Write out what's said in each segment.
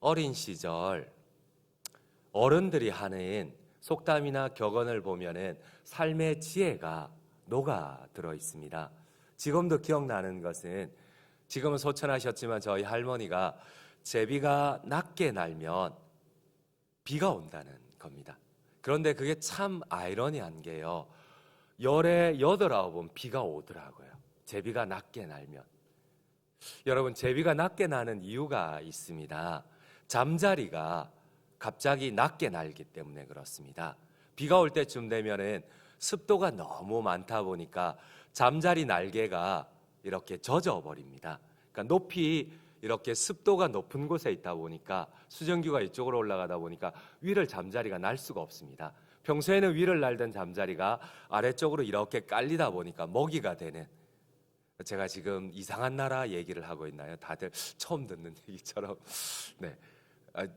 어린 시절 어른들이 하는 속담이나 격언을 보면은 삶의 지혜가 녹아 들어 있습니다. 지금도 기억나는 것은, 지금은 소천하셨지만 저희 할머니가 제비가 낮게 날면 비가 온다는 겁니다. 그런데 그게 참 아이러니한 게요, 열에 8, 9번 비가 오더라고요. 제비가 낮게 날면. 여러분, 제비가 낮게 나는 이유가 있습니다. 잠자리가 갑자기 낮게 날기 때문에 그렇습니다. 비가 올 때쯤 되면은 습도가 너무 많다 보니까 잠자리 날개가 이렇게 젖어 버립니다. 그러니까 높이 이렇게 습도가 높은 곳에 있다 보니까 수증기가 이쪽으로 올라가다 보니까 위를 잠자리가 날 수가 없습니다. 평소에는 위를 날던 잠자리가 아래쪽으로 이렇게 깔리다 보니까 먹이가 되는, 제가 지금 이상한 나라 얘기를 하고 있나요? 다들 처음 듣는 얘기처럼. 네,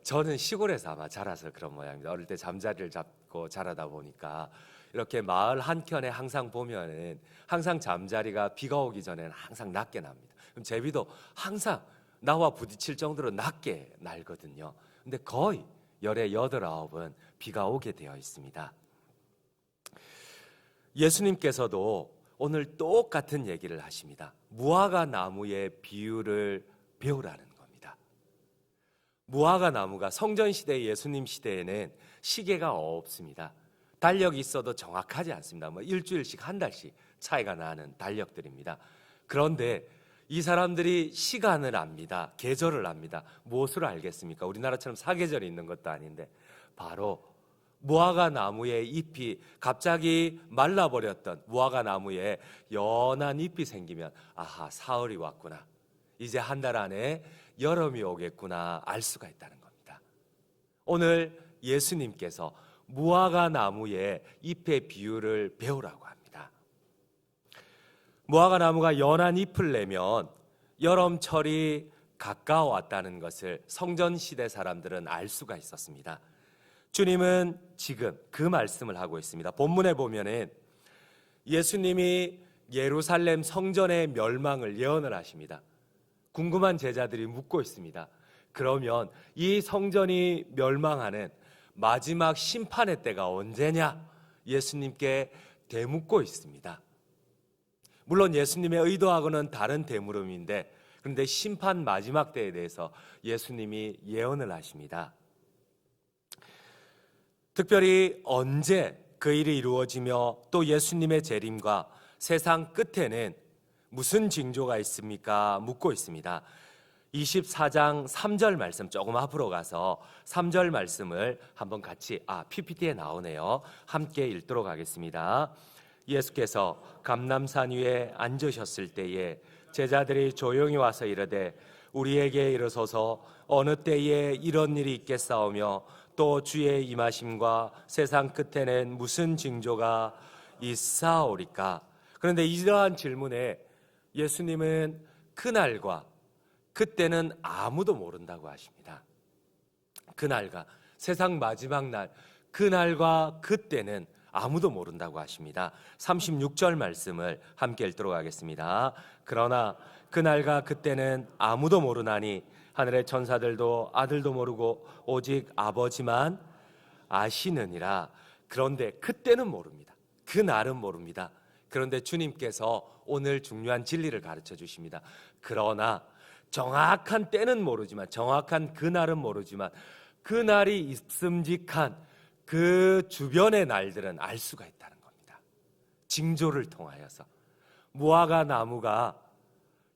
저는 시골에서 아마 자라서 그런 모양입니다. 어릴 때 잠자리를 잡고 자라다 보니까 이렇게 마을 한켠에 항상 보면은 항상 잠자리가 비가 오기 전에는 항상 낮게 납니다. 그럼 제비도 항상 나와 부딪힐 정도로 낮게 날거든요. 근데 거의 열에 8, 9은 비가 오게 되어 있습니다. 예수님께서도 오늘 똑같은 얘기를 하십니다. 무화과 나무의 비유를 배우라는 겁니다. 무화과 나무가 성전 시대, 예수님 시대에는 시계가 없습니다. 달력이 있어도 정확하지 않습니다. 일주일씩, 한 달씩 차이가 나는 달력들입니다. 그런데 이 사람들이 시간을 압니다. 계절을 압니다. 무엇으로 알겠습니까? 우리나라처럼 사계절이 있는 것도 아닌데 바로 무화과 나무의 잎이 갑자기 말라버렸던 무화과 나무에 연한 잎이 생기면, 아하, 사월이 왔구나, 이제 한 달 안에 여름이 오겠구나 알 수가 있다는 겁니다. 오늘 예수님께서 무화과 나무의 잎의 비유를 배우라고 합니다. 무화과 나무가 연한 잎을 내면 여름철이 가까워왔다는 것을 성전시대 사람들은 알 수가 있었습니다. 주님은 지금 그 말씀을 하고 있습니다. 본문에 보면은 예수님이 예루살렘 성전의 멸망을 예언을 하십니다. 궁금한 제자들이 묻고 있습니다. 그러면 이 성전이 멸망하는 마지막 심판의 때가 언제냐? 예수님께 되묻고 있습니다. 물론 예수님의 의도하고는 다른 되물음인데, 그런데 심판 마지막 때에 대해서 예수님이 예언을 하십니다. 특별히 언제 그 일이 이루어지며 또 예수님의 재림과 세상 끝에는 무슨 징조가 있습니까? 묻고 있습니다. 24장 3절 말씀, 조금 앞으로 가서 3절 말씀을 한번 같이, PPT에 나오네요. 함께 읽도록 하겠습니다. 예수께서 감람산 위에 앉으셨을 때에 제자들이 조용히 와서 이르되 우리에게 이르소서 어느 때에 이런 일이 있겠사오며 또 주의 임하심과 세상 끝에는 무슨 징조가 있사오리까? 그런데 이러한 질문에 예수님은 그날과 그때는 아무도 모른다고 하십니다. 그날과, 세상 마지막 날, 그날과 그때는 아무도 모른다고 하십니다. 36절 말씀을 함께 읽도록 하겠습니다. 그러나 그날과 그때는 아무도 모르나니 하늘의 천사들도 아들도 모르고 오직 아버지만 아시느니라. 그런데 그때는 모릅니다. 그날은 모릅니다. 그런데 주님께서 오늘 중요한 진리를 가르쳐 주십니다. 그러나 정확한 때는 모르지만, 정확한 그날은 모르지만 그날이 있음직한 그 주변의 날들은 알 수가 있다는 겁니다. 징조를 통하여서 무화과 나무가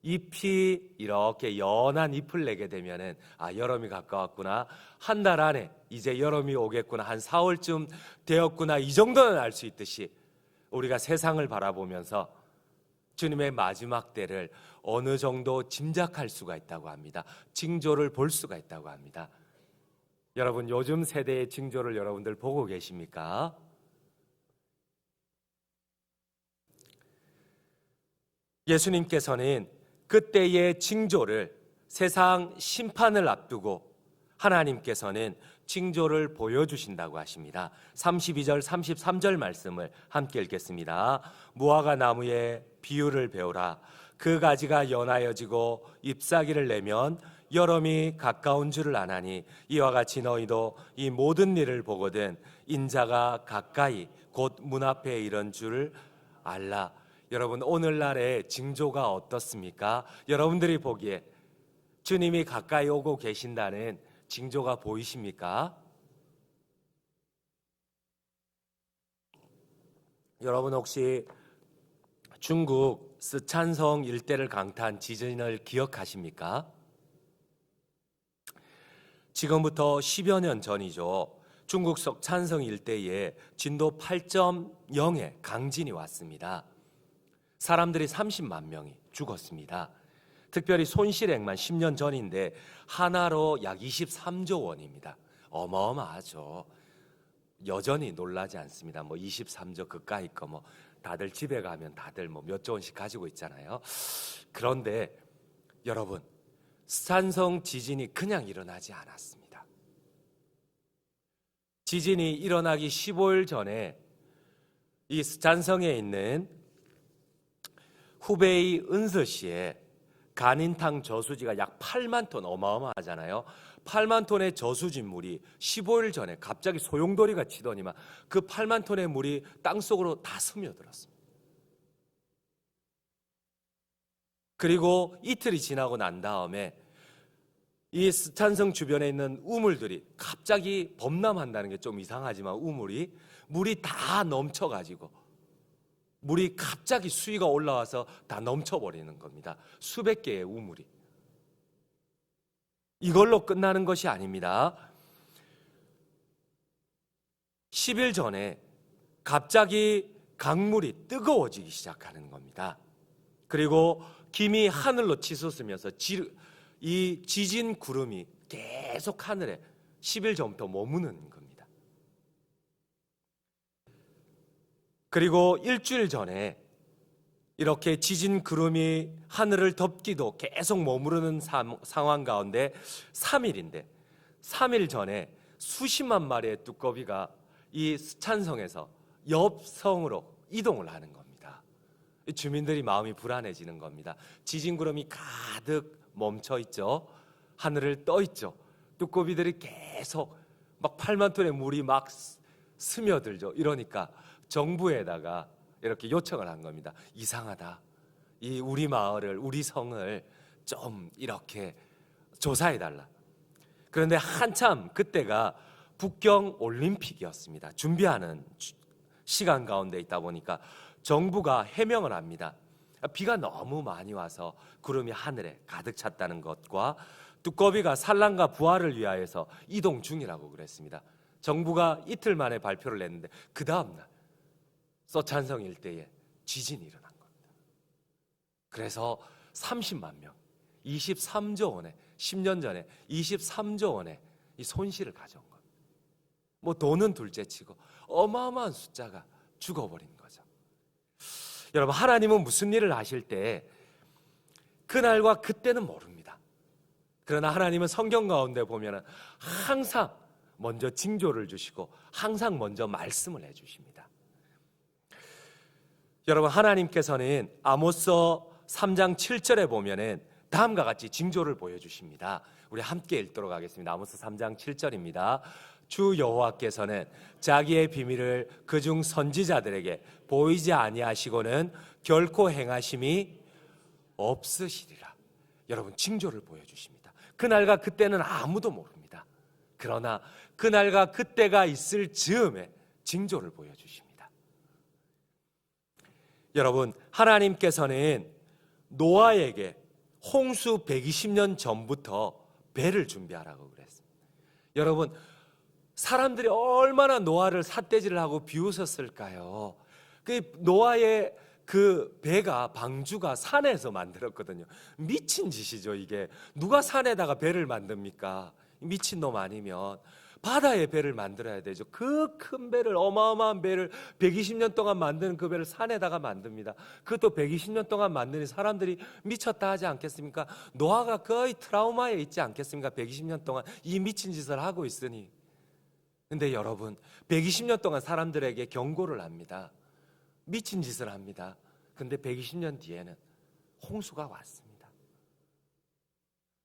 잎이 이렇게 연한 잎을 내게 되면은 여름이 가까웠구나, 한 달 안에 이제 여름이 오겠구나, 한 4월쯤 되었구나, 이 정도는 알 수 있듯이 우리가 세상을 바라보면서 주님의 마지막 때를 어느 정도 짐작할 수가 있다고 합니다. 징조를 볼 수가 있다고 합니다. 여러분, 요즘 세대의 징조를 여러분들 보고 계십니까? 예수님께서는 그때의 징조를, 세상 심판을 앞두고 하나님께서는 징조를 보여주신다고 하십니다. 32절 33절 말씀을 함께 읽겠습니다. 무화과 나무의 비유를 배우라. 그 가지가 연하여지고 잎사귀를 내면 여름이 가까운 줄을 아나니 이와 같이 너희도 이 모든 일을 보거든 인자가 가까이 곧 문 앞에 이른 줄을 알라. 여러분, 오늘날의 징조가 어떻습니까? 여러분들이 보기에 주님이 가까이 오고 계신다는 징조가 보이십니까? 여러분, 혹시 중국 스촨성 일대를 강타한 지진을 기억하십니까? 지금부터 10여 년 전이죠. 중국 스촨성 일대에 진도 8.0의 강진이 왔습니다. 사람들이 30만 명이 죽었습니다. 특별히 손실액만 10년 전인데 하나로 약 23조 원입니다. 어마어마하죠. 여전히 놀라지 않습니다. 23조 그까이 거 다들 집에 가면 다들 몇 조 원씩 가지고 있잖아요. 그런데 여러분, 스촨성 지진이 그냥 일어나지 않았습니다. 지진이 일어나기 15일 전에 이 스촨성에 있는 후베이 은서시에 간인탕 저수지가 약 8만 톤, 어마어마하잖아요. 8만 톤의 저수지 물이 15일 전에 갑자기 소용돌이가 치더니만 그 8만 톤의 물이 땅속으로 다 스며들었습니다. 그리고 이틀이 지나고 난 다음에 이 스촨성 주변에 있는 우물들이 갑자기 범람한다는 게 좀 이상하지만 물이 다 넘쳐가지고 물이 갑자기 수위가 올라와서 다 넘쳐버리는 겁니다. 수백 개의 우물이. 이걸로 끝나는 것이 아닙니다. 10일 전에 갑자기 강물이 뜨거워지기 시작하는 겁니다. 그리고 김이 하늘로 치솟으면서 이 지진 구름이 계속 하늘에 10일 전부터 머무는 겁니다. 그리고 일주일 전에 이렇게 지진 구름이 하늘을 덮기도 계속 머무르는 상황 가운데 3일인데 3일 전에 수십만 마리의 뚜꺼비가 이 스촨성에서 옆 성으로 이동을 하는 겁니다. 주민들이 마음이 불안해지는 겁니다. 지진 구름이 가득 멈춰 있죠. 하늘을 떠 있죠. 뚜꺼비들이 계속 막 8만 톤의 물이 막 스며들죠. 이러니까 정부에다가 이렇게 요청을 한 겁니다. 이상하다. 이 우리 마을을, 우리 성을 좀 이렇게 조사해달라. 그런데 한참 그때가 북경 올림픽이었습니다. 준비하는 시간 가운데 있다 보니까 정부가 해명을 합니다. 비가 너무 많이 와서 구름이 하늘에 가득 찼다는 것과 뚜꺼비가 산란과 부화를 위하여서 이동 중이라고 그랬습니다. 정부가 이틀 만에 발표를 냈는데 그 다음날 스촨성 일대에 지진이 일어난 겁니다. 그래서 30만 명, 23조 원에 10년 전에 23조 원의 이 손실을 가져온 겁니다. 돈은 둘째치고 어마어마한 숫자가 죽어버린 거죠. 여러분, 하나님은 무슨 일을 하실 때 그날과 그때는 모릅니다. 그러나 하나님은 성경 가운데 보면 항상 먼저 징조를 주시고 항상 먼저 말씀을 해주십니다. 여러분, 하나님께서는 아모스 3장 7절에 보면은 다음과 같이 징조를 보여주십니다. 우리 함께 읽도록 하겠습니다. 아모스 3장 7절입니다. 주 여호와께서는 자기의 비밀을 그중 선지자들에게 보이지 아니하시고는 결코 행하심이 없으시리라. 여러분, 징조를 보여주십니다. 그날과 그때는 아무도 모릅니다. 그러나 그날과 그때가 있을 즈음에 징조를 보여주십니다. 여러분, 하나님께서는 노아에게 홍수 120년 전부터 배를 준비하라고 그랬습니다. 여러분, 사람들이 얼마나 노아를 삿대질을 하고 비웃었을까요? 그 노아의 그 배가, 방주가 산에서 만들었거든요. 미친 짓이죠, 이게. 누가 산에다가 배를 만듭니까? 미친놈 아니면. 바다에 배를 만들어야 되죠. 그 큰 배를, 어마어마한 배를 120년 동안 만드는 그 배를 산에다가 만듭니다. 그것도 120년 동안 만드는 사람들이 미쳤다 하지 않겠습니까? 노아가 거의 트라우마에 있지 않겠습니까? 120년 동안 이 미친 짓을 하고 있으니. 근데 여러분, 120년 동안 사람들에게 경고를 합니다. 미친 짓을 합니다. 근데 120년 뒤에는 홍수가 왔습니다.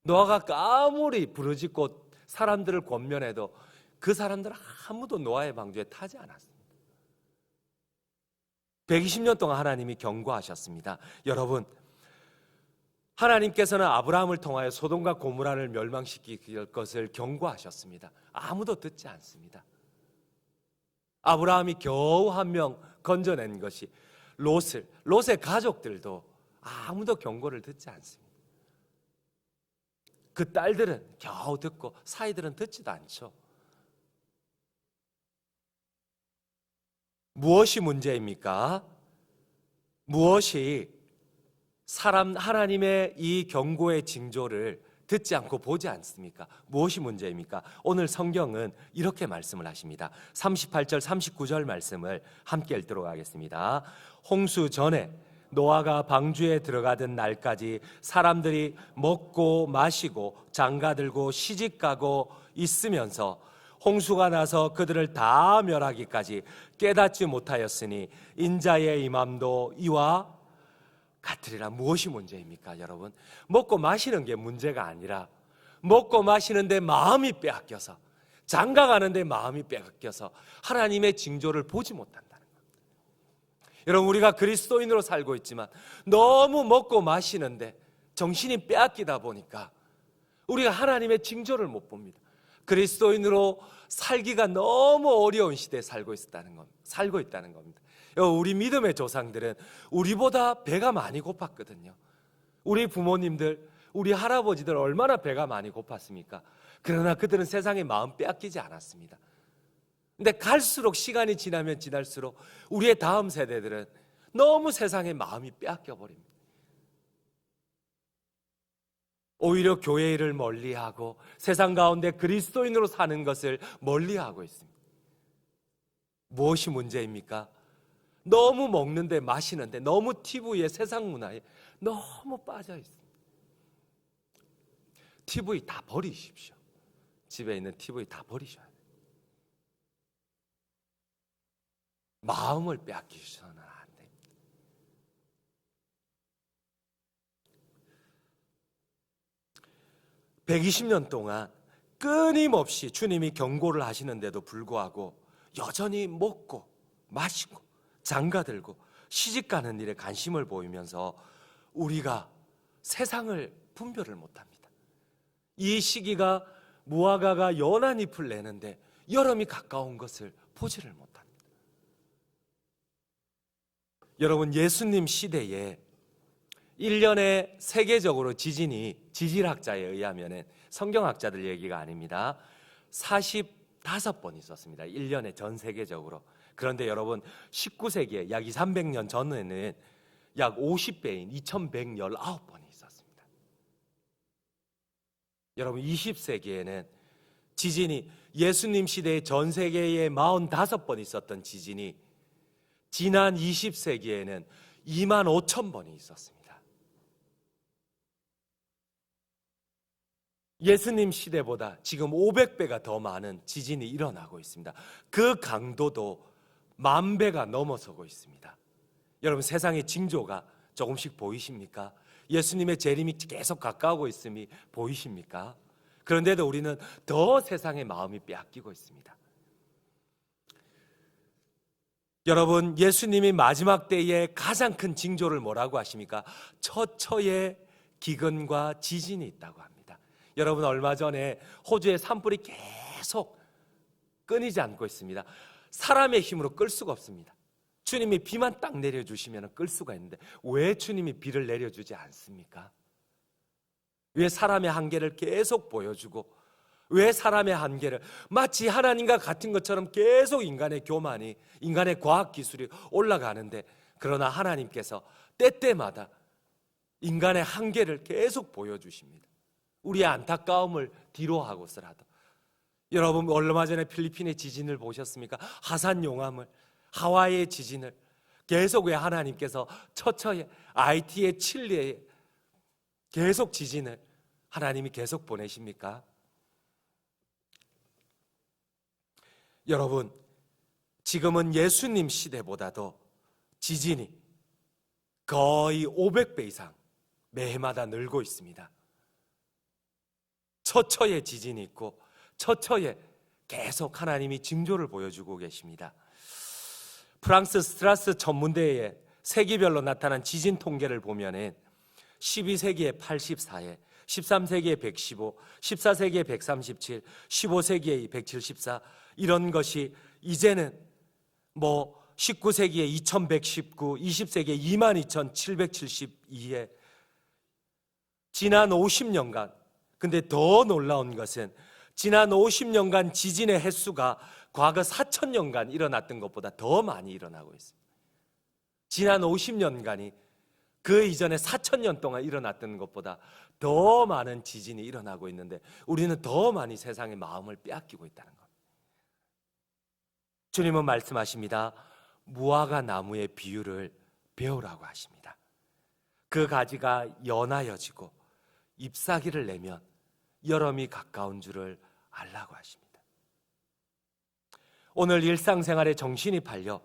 노아가 아무리 부르짖고 사람들을 권면해도 그 사람들은 아무도 노아의 방주에 타지 않았습니다. 120년 동안 하나님이 경고하셨습니다. 여러분, 하나님께서는 아브라함을 통하여 소돔과 고모라를 멸망시킬 것을 경고하셨습니다. 아무도 듣지 않습니다. 아브라함이 겨우 한 명 건져낸 것이 롯의 가족들도 아무도 경고를 듣지 않습니다. 그 딸들은 겨우 듣고 사이들은 듣지도 않죠. 무엇이 문제입니까? 무엇이 하나님의 이 경고의 징조를 듣지 않고 보지 않습니까? 무엇이 문제입니까? 오늘 성경은 이렇게 말씀을 하십니다. 38절 39절 말씀을 함께 읽도록 하겠습니다. 홍수 전에 노아가 방주에 들어가던 날까지 사람들이 먹고 마시고 장가들고 시집가고 있으면서 홍수가 나서 그들을 다 멸하기까지 깨닫지 못하였으니 인자의 임함도 이와 같으리라. 무엇이 문제입니까, 여러분? 먹고 마시는 게 문제가 아니라 먹고 마시는데 마음이 빼앗겨서, 장가가는데 마음이 빼앗겨서 하나님의 징조를 보지 못한다는 겁니다. 여러분, 우리가 그리스도인으로 살고 있지만 너무 먹고 마시는데 정신이 빼앗기다 보니까 우리가 하나님의 징조를 못 봅니다. 그리스도인으로 살기가 너무 어려운 시대에 살고 있다는 겁니다. 우리 믿음의 조상들은 우리보다 배가 많이 고팠거든요. 우리 부모님들, 우리 할아버지들 얼마나 배가 많이 고팠습니까? 그러나 그들은 세상에 마음 빼앗기지 않았습니다. 근데 갈수록 시간이 지나면 지날수록 우리의 다음 세대들은 너무 세상에 마음이 빼앗겨 버립니다. 오히려 교회를 멀리하고 세상 가운데 그리스도인으로 사는 것을 멀리하고 있습니다. 무엇이 문제입니까? 너무 먹는데 마시는데 너무 TV에 세상 문화에 너무 빠져 있습니다. TV 다 버리십시오. 집에 있는 TV 다 버리셔야 돼요. 마음을 빼앗기셔서는 안 됩니다. (120년) 동안 끊임없이 주님이 경고를 하시는데도 불구하고 여전히 먹고 마시고 장가들고 시집가는 일에 관심을 보이면서 우리가 세상을 분별을 못합니다. 이 시기가 무화과가 연한 잎을 내는데 여름이 가까운 것을 보지를 못합니다. 여러분, 예수님 시대에 1년에 세계적으로 지질학자에 의하면, 성경학자들 얘기가 아닙니다, 45번 있었습니다. 1년에 전 세계적으로. 그런데 여러분, 19세기에 약 300년 전에는 약 50배인 2119번이 있었습니다. 여러분, 20세기에는 지진이, 예수님 시대에 전 세계에 45번 있었던 지진이 지난 20세기에는 25,000번이 있었습니다. 예수님 시대보다 지금 500배가 더 많은 지진이 일어나고 있습니다. 그 강도도 10,000배가 넘어서고 있습니다. 여러분, 세상의 징조가 조금씩 보이십니까? 예수님의 재림이 계속 가까우고 있음이 보이십니까? 그런데도 우리는 더 세상의 마음이 빼앗기고 있습니다. 여러분, 예수님이 마지막 때에 가장 큰 징조를 뭐라고 하십니까? 처처의 기근과 지진이 있다고 합니다. 여러분, 얼마 전에 호주의 산불이 계속 끊이지 않고 있습니다. 사람의 힘으로 끌 수가 없습니다. 주님이 비만 딱 내려주시면 끌 수가 있는데 왜 주님이 비를 내려주지 않습니까? 왜 사람의 한계를 계속 보여주고, 왜 사람의 한계를 마치 하나님과 같은 것처럼 계속 인간의 교만이, 인간의 과학기술이 올라가는데, 그러나 하나님께서 때때마다 인간의 한계를 계속 보여주십니다. 우리의 안타까움을 뒤로하고서라도. 여러분, 얼마 전에 필리핀의 지진을 보셨습니까? 하산 용암을, 하와이의 지진을 계속, 왜 하나님께서 처처에, IT의 칠레에 계속 지진을 하나님이 계속 보내십니까? 여러분, 지금은 예수님 시대보다도 지진이 거의 500배 이상 매해마다 늘고 있습니다. 처처에 지진이 있고 처처에 계속 하나님이 징조를 보여주고 계십니다. 프랑스 스트라스 천문대에 세기별로 나타난 지진 통계를 보면은 12세기에 84회, 13세기에 115, 14세기에 137, 15세기에 174 이런 것이 이제는 19세기에 2119, 20세기에 22,772회 지난 50년간, 근데 더 놀라운 것은 지난 50년간 지진의 횟수가 과거 4,000년간 일어났던 것보다 더 많이 일어나고 있습니다. 지난 50년간이 그 이전에 4,000년 동안 일어났던 것보다 더 많은 지진이 일어나고 있는데 우리는 더 많이 세상의 마음을 빼앗기고 있다는 것. 주님은 말씀하십니다. 무화과 나무의 비유를 배우라고 하십니다. 그 가지가 연하여지고 잎사귀를 내면 여름이 가까운 줄을 알라고 하십니다. 오늘 일상생활에 정신이 팔려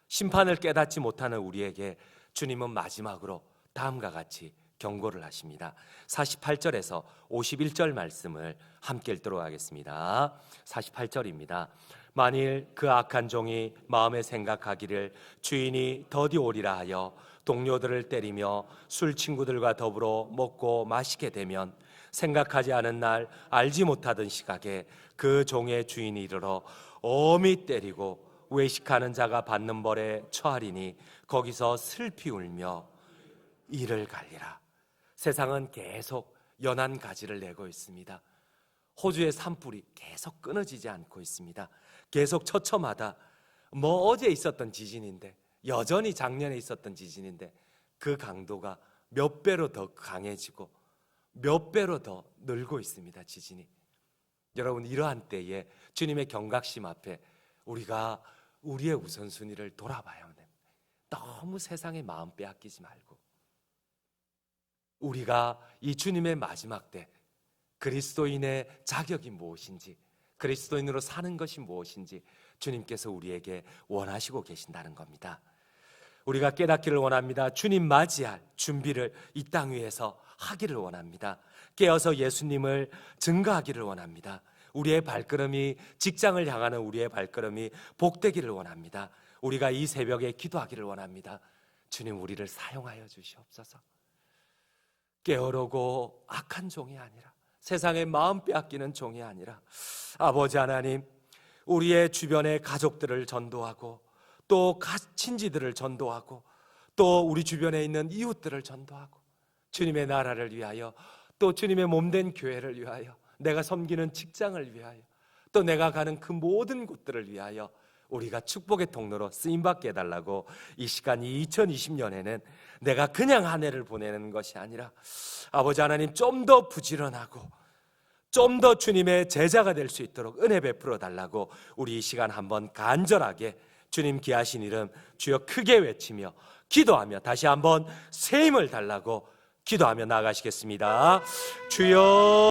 심판을 깨닫지 못하는 우리에게 주님은 마지막으로 다음과 같이 경고를 하십니다. 48절에서 51절 말씀을 함께 읽도록 하겠습니다. 48절입니다. 만일 그 악한 종이 마음에 생각하기를 주인이 더디 오리라 하여 동료들을 때리며 술 친구들과 더불어 먹고 마시게 되면 생각하지 않은 날 알지 못하던 시각에 그 종의 주인이 이르러 엄히 때리고 외식하는 자가 받는 벌에 처하리니 거기서 슬피 울며 이를 갈리라. 세상은 계속 연한 가지를 내고 있습니다. 호주의 산불이 계속 끊어지지 않고 있습니다. 계속 처처마다 어제 있었던 지진인데, 여전히 작년에 있었던 지진인데 그 강도가 몇 배로 더 강해지고 몇 배로 더 늘고 있습니다. 지진이. 여러분, 이러한 때에 주님의 경각심 앞에 우리가 우리의 우선순위를 돌아봐야 합니다. 너무 세상의 마음 빼앗기지 말고 우리가 이 주님의 마지막 때 그리스도인의 자격이 무엇인지, 그리스도인으로 사는 것이 무엇인지 주님께서 우리에게 원하시고 계신다는 겁니다. 우리가 깨닫기를 원합니다. 주님 맞이할 준비를 이 땅 위에서 하기를 원합니다. 깨어서 예수님을 증거하기를 원합니다. 우리의 발걸음이, 직장을 향하는 우리의 발걸음이 복되기를 원합니다. 우리가 이 새벽에 기도하기를 원합니다. 주님, 우리를 사용하여 주시옵소서. 게으르고 악한 종이 아니라, 세상의 마음 빼앗기는 종이 아니라, 아버지 하나님, 우리의 주변의 가족들을 전도하고 또 친지들을 전도하고 또 우리 주변에 있는 이웃들을 전도하고 주님의 나라를 위하여, 또 주님의 몸된 교회를 위하여, 내가 섬기는 직장을 위하여, 또 내가 가는 그 모든 곳들을 위하여 우리가 축복의 통로로 쓰임받게 해달라고, 이 시간, 이 2020년에는 내가 그냥 한 해를 보내는 것이 아니라 아버지 하나님, 좀 더 부지런하고 좀 더 주님의 제자가 될 수 있도록 은혜 베풀어 달라고 우리 이 시간 한번 간절하게 주님 귀하신 이름 주여 크게 외치며 기도하며 다시 한번 새 힘을 달라고 기도하며 나아가시겠습니다. 주여.